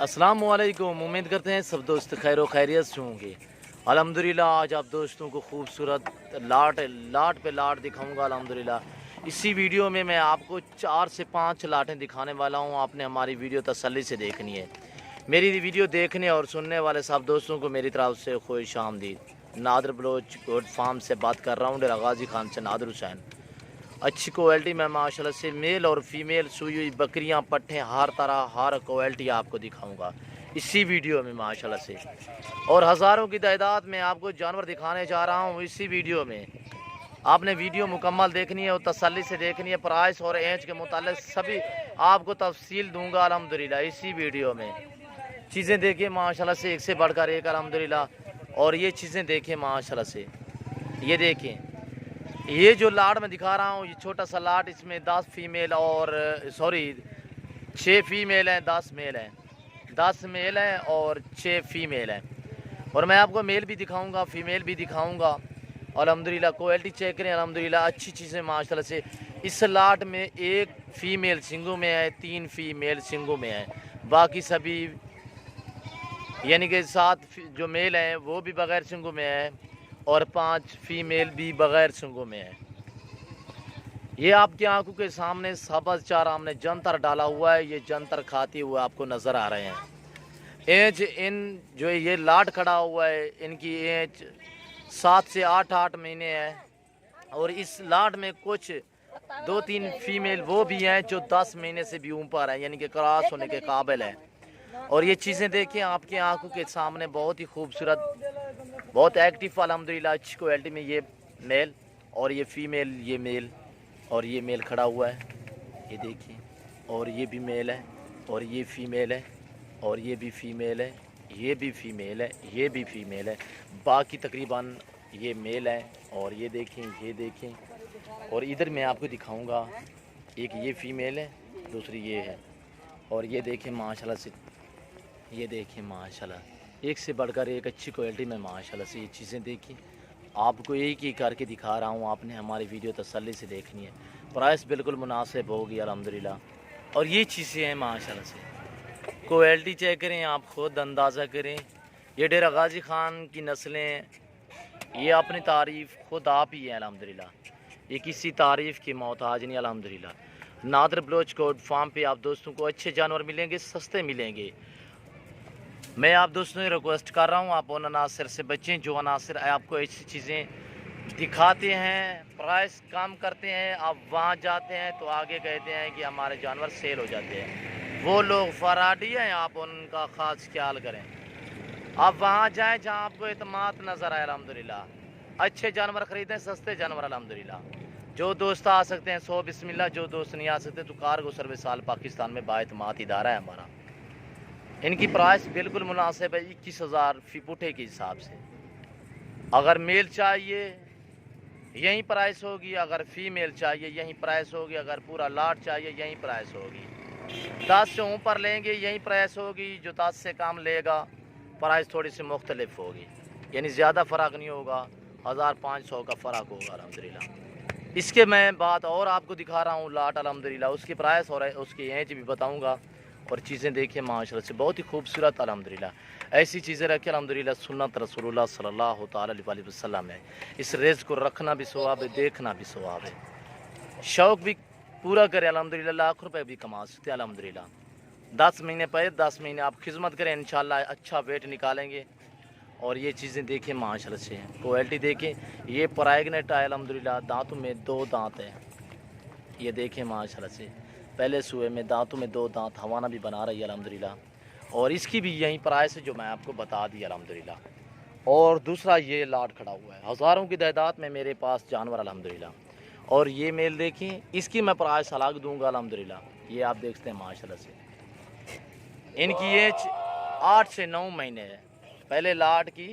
अस्सलाम वालेकुम। उम्मीद करते हैं सब दोस्त खैर व खैरियत से होंगे। अल्हम्दुलिल्लाह आज आप दोस्तों को खूबसूरत लाट पे लाट दिखाऊंगा अल्हम्दुलिल्लाह। इसी वीडियो में मैं आपको 4 से 5 लाटें दिखाने वाला हूं। आपने हमारी वीडियो तसल्ली से देखनी है। मेरी वीडियो देखने और सुनने वाले सब दोस्तों को मेरी तरफ से खुश आमदीद। नादर बलोच गोड फार्म से बात कर रहा हूँ, डेरा गाजी खान से नादर हुसैन। अच्छी क्वालिटी में माशाल्लाह से मेल और फीमेल सुई हुई बकरियां, पट्ठे, हर तरह हर क्वालिटी आपको दिखाऊंगा इसी वीडियो में माशाल्लाह से। और हज़ारों की तादाद में आपको जानवर दिखाने जा रहा हूं इसी वीडियो में। आपने वीडियो मुकम्मल देखनी है और तसल्ली से देखनी है। प्राइस और एज के मुतालिक सभी आपको तफसील दूंगा अल्हम्दुलिल्लाह इसी वीडियो में। चीज़ें देखिए माशाल्लाह से, एक से बढ़कर एक अल्हम्दुलिल्लाह। और ये चीज़ें देखिए माशाल्लाह से, ये देखें, ये जो लाट मैं दिखा रहा हूँ, ये छोटा सा लाट, इसमें 10 फीमेल और 6 फीमेल हैं, 10 मेल हैं, 10 मेल हैं और 6 फीमेल हैं। और मैं आपको मेल भी दिखाऊंगा, फीमेल भी दिखाऊंगा। अल्हम्दुलिल्लाह क्वालिटी चेक करें अल्हम्दुलिल्लाह, अच्छी चीज़ें माशाल्लाह से। इस लाट में एक फ़ीमेल सिंगों में है, 3 फीमेल सिंगों में है, बाकी सभी यानी कि 7 जो मेल हैं वो भी बग़ैर सिंगों में है और 5 फीमेल भी बग़ैर सिंगों में है। ये आपकी आंखों के सामने सब्ज़ चारा हमने जंतर डाला हुआ है, ये जंतर खाते हुए आपको नज़र आ रहे हैं। एज इन जो ये लाट खड़ा हुआ है, इनकी एज 7 से 8 महीने है। और इस लाट में कुछ 2-3 फीमेल वो भी हैं जो 10 महीने से भी ऊपर हैं, यानी कि क्रॉस होने के काबिल है। और ये चीज़ें देखिए आपकी आंखों के सामने, बहुत ही खूबसूरत, बहुत एक्टिव अल्हम्दुलिल्लाह, अच्छी क्वालिटी में ये मेल और ये फीमेल, ये मेल और ये मेल खड़ा हुआ है, ये देखिए। और ये भी मेल है और ये फीमेल है और ये भी फीमेल है, ये भी फीमेल है, ये भी फीमेल है, बाकी तकरीबन ये मेल है। और ये देखें, ये देखें। और इधर मैं आपको दिखाऊंगा, एक ये फीमेल है, दूसरी ये है। और ये देखें माशाल्लाह से, ये देखें माशाल्लाह, एक से बढ़कर एक अच्छी क्वालिटी में माशाल्लाह से। ये चीज़ें देखिए, आपको एक ही करके दिखा रहा हूँ, आपने हमारी वीडियो तसल्ली से देखनी है। प्राइस बिल्कुल मुनासिब होगी अल्हम्दुलिल्लाह। और ये चीज़ें हैं माशाल्लाह से, क्वालिटी चेक करें, आप खुद अंदाज़ा करें। ये डेरा गाजी खान की नस्लें, ये अपनी तारीफ़ खुद आप ही हैं अल्हम्दुलिल्लाह, ये किसी तारीफ़ की मोहताज नहीं अल्हम्दुलिल्लाह। नादर बलोच गोड फार्म पे आप दोस्तों को अच्छे जानवर मिलेंगे, सस्ते मिलेंगे। मैं आप दोस्तों से रिक्वेस्ट कर रहा हूँ, आप उन अनासर से बचें जो अनासर आपको ऐसी चीज़ें दिखाते हैं, प्राइस कम करते हैं। आप वहाँ जाते हैं तो आगे कहते हैं कि हमारे जानवर सेल हो जाते हैं, वो लोग फराडी हैं, आप उनका ख़ास ख्याल करें। आप वहाँ जाएं जहाँ आपको एतमाद नज़र आए अल्हम्दुलिल्लाह। अच्छे जानवर ख़रीदें, सस्ते जानवर अल्हम्दुलिल्लाह। जो दोस्त आ सकते हैं 100 बिस्मिल्लाह, जो दोस्त नहीं आ सकते तो कार्गो सर्विस आल पाकिस्तान में बाएतमाद इदारा है हमारा। इनकी प्राइस बिल्कुल मुनासिब है, 21,000 फी पुठे के हिसाब से। अगर मेल चाहिए यही प्राइस होगी, अगर फीमेल चाहिए यही प्राइस होगी, अगर पूरा लाट चाहिए यही प्राइस होगी। 10 से ऊपर लेंगे यही प्राइस होगी, जो 10 से कम लेगा प्राइस थोड़ी सी मुख्तलिफ होगी, यानी ज़्यादा फ़र्क नहीं होगा, 1500 का फ़र्क होगा अल्हम्दुलिल्लाह। इसके मैं बात और आपको दिखा रहा हूँ लाट अल्हम्दुलिल्लाह, उसकी प्राइस और उसकी एज भी बताऊँगा। और चीज़ें देखिए माशाल्लाह से, बहुत ही खूबसूरत अल्हम्दुलिल्लाह। ऐसी चीज़ें रखें अल्हम्दुलिल्लाह, सुन्नत रसूलुल्लाह सल्लल्लाहु तआला अलैहि वसल्लम है। इस रेज़ को रखना भी सवाब है, देखना भी सवाब है। शौक़ भी पूरा करें अल्हम्दुलिल्लाह, लाख रुपए भी कमा सकते हैं अल्हम्दुलिल्लाह। 10 महीने पे 10 महीने आप खिदमत करें, इंशाल्लाह अच्छा वेट निकालेंगे। और ये चीज़ें देखें माशाल्लाह से, क्वालिटी देखें। ये प्रेग्नेंट है अल्हम्दुलिल्लाह, दांतों में 2 दांत हैं, ये देखें माशाल्लाह से। पहले सूए में दांतों में 2 दांत, हवाना भी बना रही है अल्हम्दुलिल्लाह। और इसकी भी यही प्राइस है जो मैं आपको बता दी अल्हम्दुलिल्लाह। और दूसरा ये लाट खड़ा हुआ है, हज़ारों की तादाद में मेरे पास जानवर अल्हम्दुलिल्लाह। और ये मेल देखें, इसकी मैं प्राइस अलग दूंगा अल्हम्दुलिल्लाह। ये आप देखते हैं माशाल्लाह से, इनकी एज 8 से 9 महीने है। पहले लाट की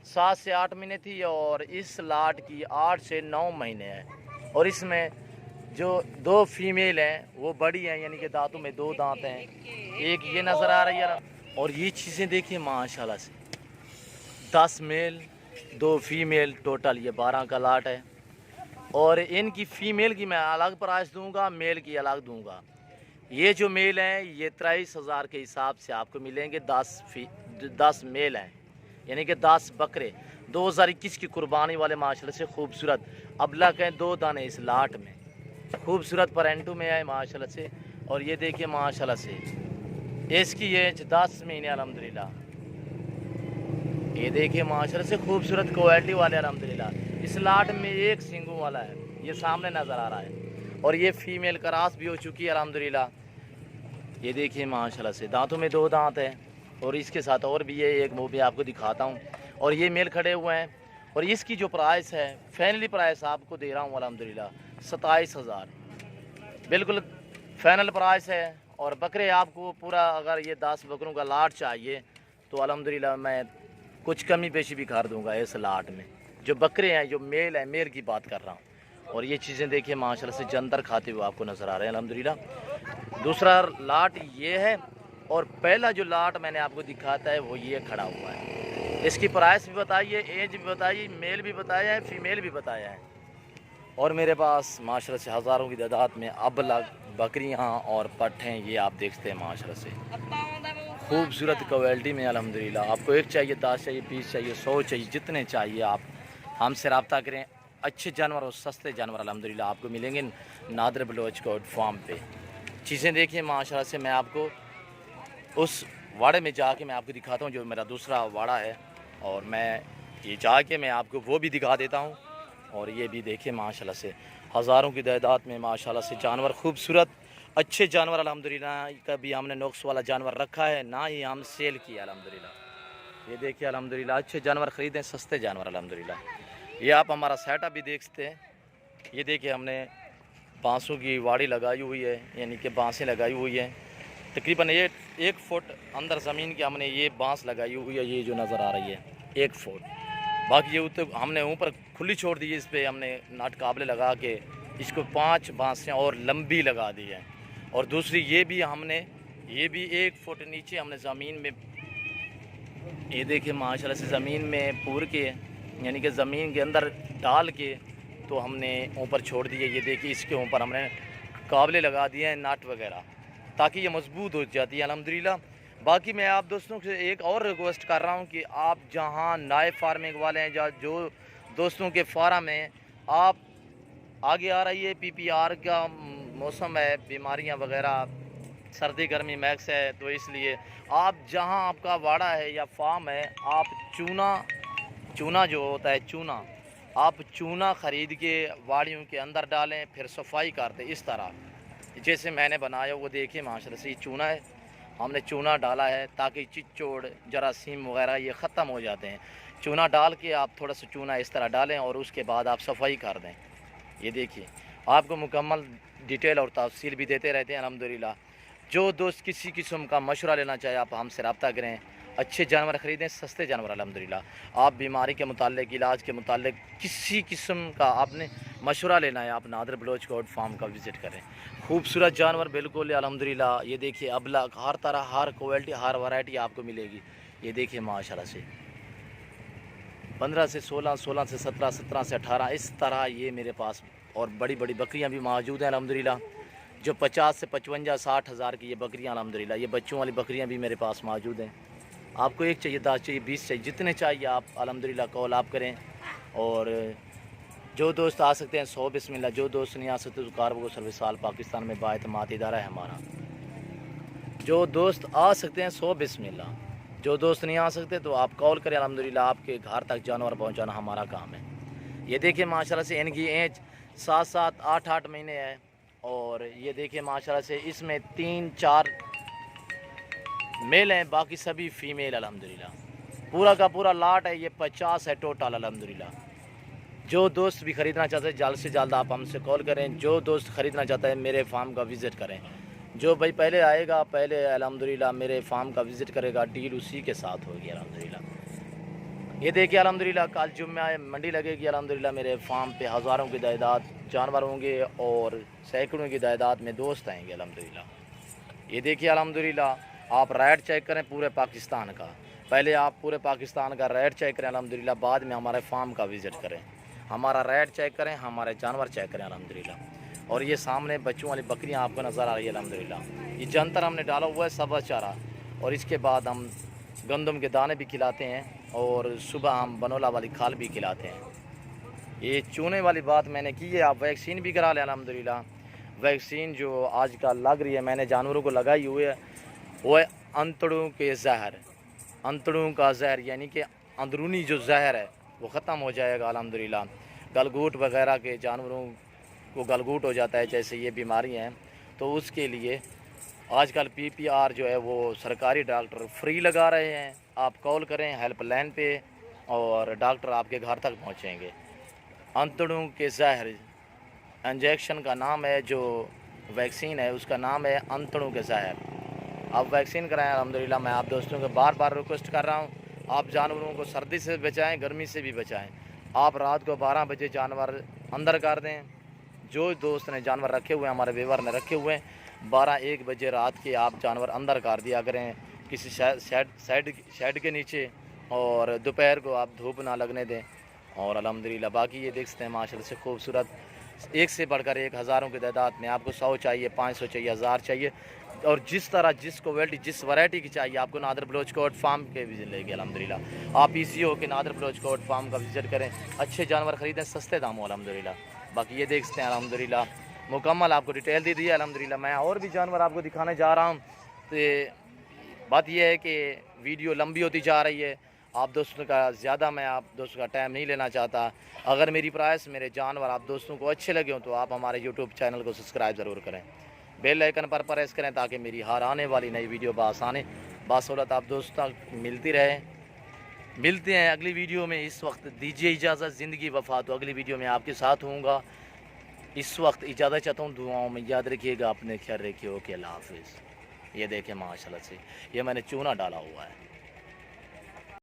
7 से 8 महीने थी और इस लाट की 8 से 9 महीने है। और इसमें जो 2 फीमेल हैं वो बड़ी हैं, यानी कि दांतों में 2 दांत हैं, एक ये नज़र आ रही है। और ये चीज़ें देखिए माशाल्लाह से, 10 मेल 2 फीमेल, टोटल ये 12 का लाट है। और इनकी फ़ीमेल की मैं अलग प्राइस दूंगा, मेल की अलग दूंगा। ये जो मेल हैं ये 23,000 के हिसाब से आपको मिलेंगे। 10 मेल हैं, यानी कि 10 बकरे 2021 की कुर्बानी वाले माशाल्लाह से खूबसूरत अबलग हैं। 2 दाने इस लाट में खूबसूरत परेंटू में आए माशाल्लाह से। और ये देखिए माशाल्लाह से इसकी एज 10 महीने अल्हम्दुलिल्लाह। ये देखिए माशाल्लाह से खूबसूरत क्वालिटी वाले अल्हम्दुलिल्लाह। इस लाट में एक सींगों वाला है, ये सामने नज़र आ रहा है। और ये फीमेल क्रॉस भी हो चुकी है अल्हम्दुलिल्लाह। ये देखिए माशाल्लाह से दांतों में 2 दांत हैं। और इसके साथ और भी है एक, वो भी आपको दिखाता हूँ। और ये मेल खड़े हुए हैं। और इसकी जो प्राइस है, फाइनली प्राइस आपको दे रहा हूँ अल्हम्दुलिल्लाह 27,000, बिल्कुल फाइनल प्राइस है। और बकरे आपको पूरा, अगर ये 10 बकरों का लाट चाहिए तो अल्हम्दुलिल्लाह मैं कुछ कमी पेशी भी कर दूंगा इस लाट में। जो बकरे हैं, जो मेल है, मेल की बात कर रहा हूँ। और ये चीज़ें देखिए माशाल्लाह से जंतर खाते हुए आपको नज़र आ रहे हैं अल्हम्दुलिल्लाह। दूसरा लाट ये है। और पहला जो लाट मैंने आपको दिखाता है वो ये खड़ा हुआ है। इसकी प्राइस भी बताइए, एज भी बताइए, मेल भी बताया है, फीमेल भी बताया है। और मेरे पास माशाल्लाह से हज़ारों की तादाद में अबलग बकरियाँ और पट्ठ हैं, ये आप देखते हैं माशाल्लाह से खूबसूरत क्वालिटी में अल्हम्दुलिल्लाह। आपको एक चाहिए, 10 चाहिए, 20 चाहिए, 100 चाहिए, जितने चाहिए आप हमसे रब्ता करें। अच्छे जानवर और सस्ते जानवर अल्हम्दुलिल्लाह आपको मिलेंगे नादर बलोच गोट फार्म पे। चीज़ें देखिए माशाल्लाह से। मैं आपको उस वाड़े में जाके मैं आपको दिखाता हूँ, जो मेरा दूसरा वाड़ा है। और मैं ये जाके मैं आपको वो भी दिखा देता हूँ। और ये भी देखिए माशाल्लाह से हज़ारों की तादाद में माशाल्लाह से जानवर, खूबसूरत अच्छे जानवर अल्हम्दुलिल्लाह। कभी हमने नुक्स वाला जानवर रखा है ना ही हम सेल किया अल्हम्दुलिल्लाह। ये देखिए अल्हम्दुलिल्लाह अच्छे जानवर ख़रीदें, सस्ते जानवर अल्हम्दुलिल्लाह। ये आप हमारा सेटअप भी देख सकते हैं। ये देखिए हमने बांसों की वाड़ी लगाई हुई है, यानी कि बांसें लगाई हुई हैं। तकरीबन ये 1 फुट अंदर ज़मीन के हमने ये बांस लगाई हुई है, ये जो नज़र आ रही है 1 फुट। बाकी ये तो हमने ऊपर खुली छोड़ दी है। इस पर हमने नाट काबले लगा के इसको 5 बांसें और लंबी लगा दी है। और दूसरी ये भी हमने, ये भी 1 फुट नीचे हमने ज़मीन में, ये देखिए माशाल्लाह से ज़मीन में पूर के, यानी कि ज़मीन के अंदर डाल के तो हमने ऊपर छोड़ दिए। ये देखिए इसके ऊपर हमने काबले लगा दिए हैं, नाट वगैरह, ताकि ये मजबूत हो जाती है अल्हम्दुलिल्लाह। बाकी मैं आप दोस्तों से एक और रिक्वेस्ट कर रहा हूँ कि आप जहाँ नए फार्मिंग वाले हैं, जो दोस्तों के फार्म हैं, आप आगे आ रही है PPR का मौसम है, बीमारियाँ वगैरह, सर्दी गर्मी मैक्स है, तो इसलिए आप जहाँ आपका वाड़ा है या फार्म है, आप चूना जो होता है चूना, आप चूना ख़रीद के वाड़ियों के अंदर डालें, फिर सफाई करते इस तरह जैसे मैंने बनाया। वो देखिए माशाल्लाह से ये चूना है, हमने चूना डाला है ताकि चिचोड़, जरासीम वगैरह ये ख़त्म हो जाते हैं। चूना डाल के आप थोड़ा सा चूना इस तरह डालें और उसके बाद आप सफाई कर दें। ये देखिए आपको मुकम्मल डिटेल और तफसील भी देते रहते हैं अल्हम्दुलिल्लाह। जो दोस्त किसी किस्म का मशवरा लेना चाहे आप हमसे रब्ता करें। अच्छे जानवर ख़रीदें, सस्ते जानवर अल्हम्दुलिल्लाह। आप बीमारी के मुतालिक, इलाज के मुतालिक किसी किस्म का आपने मशवरा लेना है, आप नादर बलोच गोट फार्म का विज़िट करें। खूबसूरत जानवर बिल्कुल अल्हम्दुलिल्लाह। ये देखिए अबलग, हर तरह, हर क्वालिटी, हर वैरायटी आपको मिलेगी। ये देखिए माशाल्लाह से 15 से 16, 16 से 17, 17 से 18 इस तरह ये मेरे पास। और बड़ी बड़ी बकरियां भी मौजूद हैं अल्हम्दुलिल्लाह, जो 50 से 55, 60 हज़ार की ये बकरियां अल्हम्दुलिल्लाह। ये बच्चों वाली बकरियां भी मेरे पास मौजूद हैं। आपको एक चाहिए, 10 चाहिए, 20 चाहिए, जितने चाहिए आप अल्हम्दुलिल्लाह कॉल आप करें। और जो दोस्त आ सकते हैं 100 बिस्मिल्लाह, जो दोस्त नहीं आ सकते तो कार्गो सर्विस आल पाकिस्तान में बाएतमाद इदारा है हमारा। जो दोस्त आ सकते हैं 100 बिस्मिल्लाह, जो दोस्त नहीं आ सकते तो आप कॉल करें। अल्हम्दुलिल्लाह आपके घर तक जानवर पहुंचाना हमारा काम है। ये देखिए माशाल्लाह से इनकी एज 7-7, 8-8 महीने है। और ये देखिए माशाल्लाह से इसमें 3-4 मेल हैं, बाकी सभी फ़ीमेल अल्हम्दुलिल्लाह। पूरा का पूरा लाट है, ये 50 है टोटल अल्हम्दुलिल्लाह। जो दोस्त भी ख़रीदना चाहते हैं जल्द से जल्द आप हमसे कॉल करें। जो दोस्त ख़रीदना चाहता है मेरे फार्म का विज़िट करें। जो भाई पहले आएगा, पहले अल्हम्दुलिल्लाह मेरे फार्म का विज़िट करेगा, डील उसी के साथ होगी अल्हम्दुलिल्लाह। ये देखिए अल्हम्दुलिल्लाह कल जुम्मे मंडी लगेगी अल्हम्दुलिल्लाह। मेरे फार्म पे हज़ारों की तादाद जानवर होंगे और सैकड़ों की तादाद में दोस्त आएंगे अल्हम्दुलिल्लाह। ये देखिए अल्हम्दुलिल्लाह आप रेट चेक करें पूरे पाकिस्तान का। पहले आप पूरे पाकिस्तान का रेट चेक करें अल्हम्दुलिल्लाह, बाद में हमारे फार्म का विज़िट करें। हमारा रेट चेक करें, हमारे जानवर चेक करें अल्हम्दुलिल्लाह। और ये सामने बच्चों वाली बकरियां आपको नज़र आ रही है अल्हम्दुलिल्लाह। ये जंतर हमने डाला हुआ है सबा चारा, और इसके बाद हम गंदम के दाने भी खिलाते हैं और सुबह हम बनोला वाली खाल भी खिलाते हैं। ये चूने वाली बात मैंने की है, आप वैक्सीन भी करा लें अल्हम्दुलिल्लाह। वैक्सीन जो आजकल लग रही है, मैंने जानवरों को लगाई हुई है, वो है अंतड़ों के जहर। अंतड़ों का जहर यानी कि अंदरूनी जो जहर है वो ख़त्म हो जाएगा अल्हम्दुलिल्लाह। गलगूट वगैरह के जानवरों को गलगूट हो जाता है, जैसे ये बीमारी हैं, तो उसके लिए आजकल PPR जो है वो सरकारी डॉक्टर फ्री लगा रहे हैं। आप कॉल करें हेल्पलाइन पे और डॉक्टर आपके घर तक पहुंचेंगे। अंतड़ों के जहर इंजेक्शन का नाम है, जो वैक्सीन है उसका नाम है अंतड़ों के जहर। आप वैक्सीन कराएं अल्हम्दुलिल्लाह। मैं आप दोस्तों को बार बार रिक्वेस्ट कर रहा हूँ, आप जानवरों को सर्दी से बचाएं, गर्मी से भी बचाएं। आप रात को 12 बजे जानवर अंदर कर दें। जो दोस्त ने जानवर रखे हुए हैं, हमारे व्यूअर ने रखे हुए हैं, 12-1 बजे रात के आप जानवर अंदर कर दिया करें किसी शेड के नीचे, और दोपहर को आप धूप ना लगने दें। और अल्हम्दुलिल्लाह बाकी ये देख सकते हैं माशाल्लाह से खूबसूरत, एक से बढ़कर एक, हज़ारों की तादाद में। आपको 100 चाहिए, 500 चाहिए, 1000 चाहिए, और जिस तरह जिस क्वालिटी जिस वैरायटी की चाहिए आपको नादर बलोच कोट फार्म के विजिट लेंगे अल्हम्दुलिल्लाह। आप PCO के नादर बलोच कोट फार्म का विजिट करें, अच्छे जानवर ख़रीदें सस्ते दामों अल्हम्दुलिल्लाह। बाकी ये देख सकते हैं अल्हम्दुलिल्लाह, मुकम्मल आपको डिटेल दे दी है अल्हम्दुलिल्लाह। मैं और भी जानवर आपको दिखाने जा रहा हूँ। तो बात यह है कि वीडियो लंबी होती जा रही है, आप दोस्तों का ज़्यादा मैं आप दोस्तों का टाइम नहीं लेना चाहता। अगर मेरी प्राइस मेरे जानवर आप दोस्तों को अच्छे लगे हों तो आप हमारे YouTube चैनल को सब्सक्राइब ज़रूर करें, बेल आइकन पर प्रेस करें, ताकि मेरी हर आने वाली नई वीडियो बासानी बासहूलत आप दोस्तों तक मिलती रहे। मिलते हैं अगली वीडियो में। इस वक्त दीजिए इजाज़त, ज़िंदगी वफ़ा, तो अगली वीडियो में आपके साथ हूँगा। इस वक्त इजाज़त चाहता हूँ, दुआओं में याद रखिएगा, अपने ख्याल रखिए। ओके, अल्लाह हाफिज़। ये देखें माशाल्लाह से ये मैंने चूना डाला हुआ है।